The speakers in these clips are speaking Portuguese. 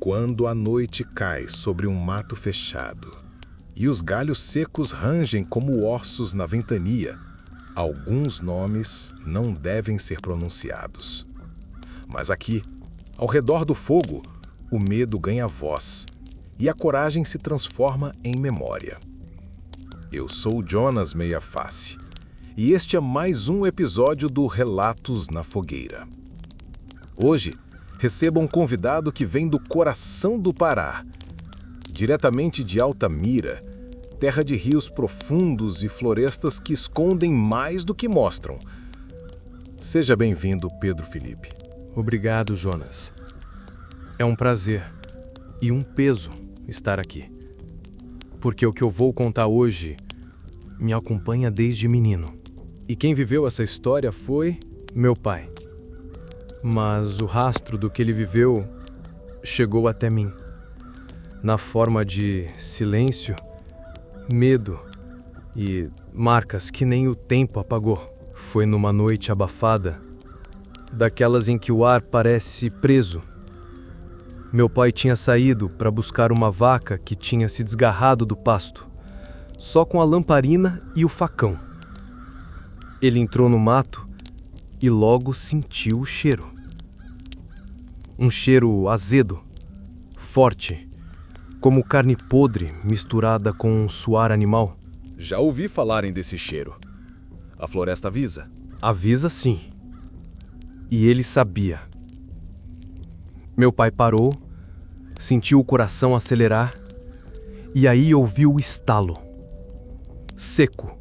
Quando a noite cai sobre um mato fechado e os galhos secos rangem como ossos na ventania, alguns nomes não devem ser pronunciados. Mas aqui, ao redor do fogo, o medo ganha voz e a coragem se transforma em memória. Eu sou Jonas Meia Face e este é mais um episódio do Relatos na Fogueira. Hoje, recebo um convidado que vem do coração do Pará, diretamente de Altamira, terra de rios profundos e florestas que escondem mais do que mostram. Seja bem-vindo, Pedro Felipe. Obrigado, Jonas. É um prazer e um peso estar aqui, porque o que eu vou contar hoje me acompanha desde menino. E quem viveu essa história foi meu pai. Mas o rastro do que ele viveu chegou até mim, na forma de silêncio, medo e marcas que nem o tempo apagou. Foi numa noite abafada, daquelas em que o ar parece preso. Meu pai tinha saído para buscar uma vaca que tinha se desgarrado do pasto, só com a lamparina e o facão. Ele entrou no mato e logo sentiu o cheiro. Um cheiro azedo, forte, como carne podre misturada com um suar animal. Já ouvi falarem desse cheiro. A floresta avisa? Avisa sim. E ele sabia. Meu pai parou, sentiu o coração acelerar e aí ouviu o estalo. Seco,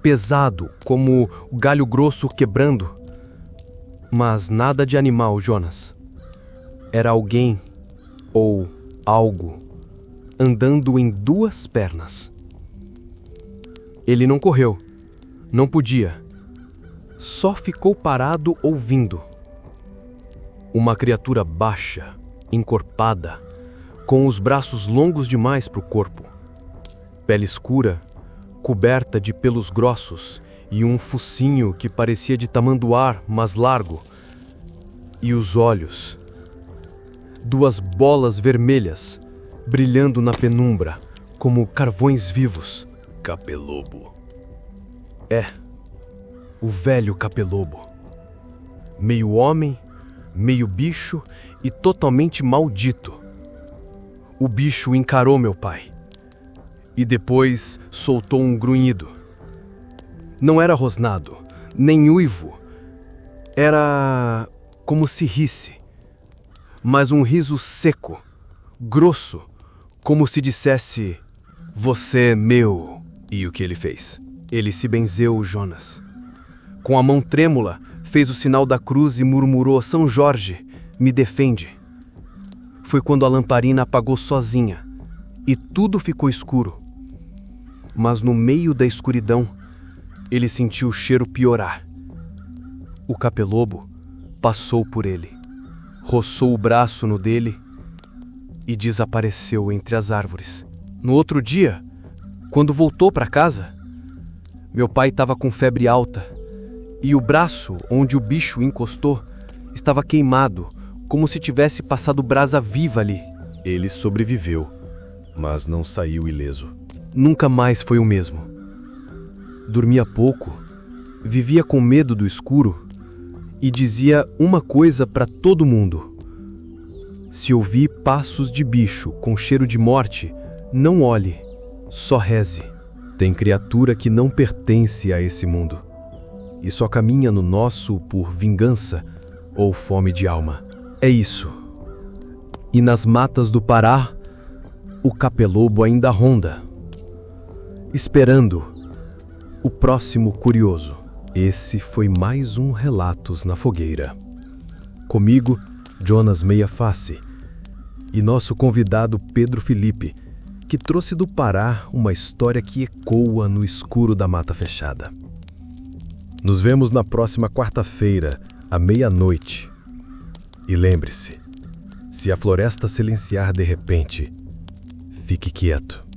pesado, como o galho grosso quebrando. Mas nada de animal, Jonas. Era alguém ou algo andando em duas pernas. Ele não correu, não podia. Só ficou parado ouvindo. Uma criatura baixa, encorpada, com os braços longos demais para o corpo. Pele escura, coberta de pelos grossos e um focinho que parecia de tamanduar, mas largo. E os olhos, duas bolas vermelhas, brilhando na penumbra, como carvões vivos. Capelobo. É, o velho Capelobo. Meio homem, meio bicho e totalmente maldito. O bicho encarou meu pai e depois soltou um grunhido. Não era rosnado, nem uivo. Era como se risse, mas um riso seco, grosso, como se dissesse: "Você é meu." E o que ele fez? Ele se benzeu, Jonas. Com a mão trêmula, fez o sinal da cruz e murmurou: "São Jorge, me defende." Foi quando a lamparina apagou sozinha e tudo ficou escuro. Mas no meio da escuridão, ele sentiu o cheiro piorar. O Capelobo passou por ele, roçou o braço no dele e desapareceu entre as árvores. No outro dia, quando voltou para casa, meu pai estava com febre alta e o braço onde o bicho encostou estava queimado, como se tivesse passado brasa viva ali. Ele sobreviveu, mas não saiu ileso. Nunca mais foi o mesmo. Dormia pouco, vivia com medo do escuro e dizia uma coisa para todo mundo: se ouvir passos de bicho com cheiro de morte, não olhe, só reze. Tem criatura que não pertence a esse mundo e só caminha no nosso por vingança ou fome de alma. É isso. E nas matas do Pará, o Capelobo ainda ronda, esperando o próximo curioso. Esse foi mais um Relatos na Fogueira. Comigo, Jonas Meia Face, e nosso convidado Pedro Felipe, que trouxe do Pará uma história que ecoa no escuro da mata fechada. Nos vemos na próxima quarta-feira, à meia-noite. E lembre-se, se a floresta silenciar de repente, fique quieto.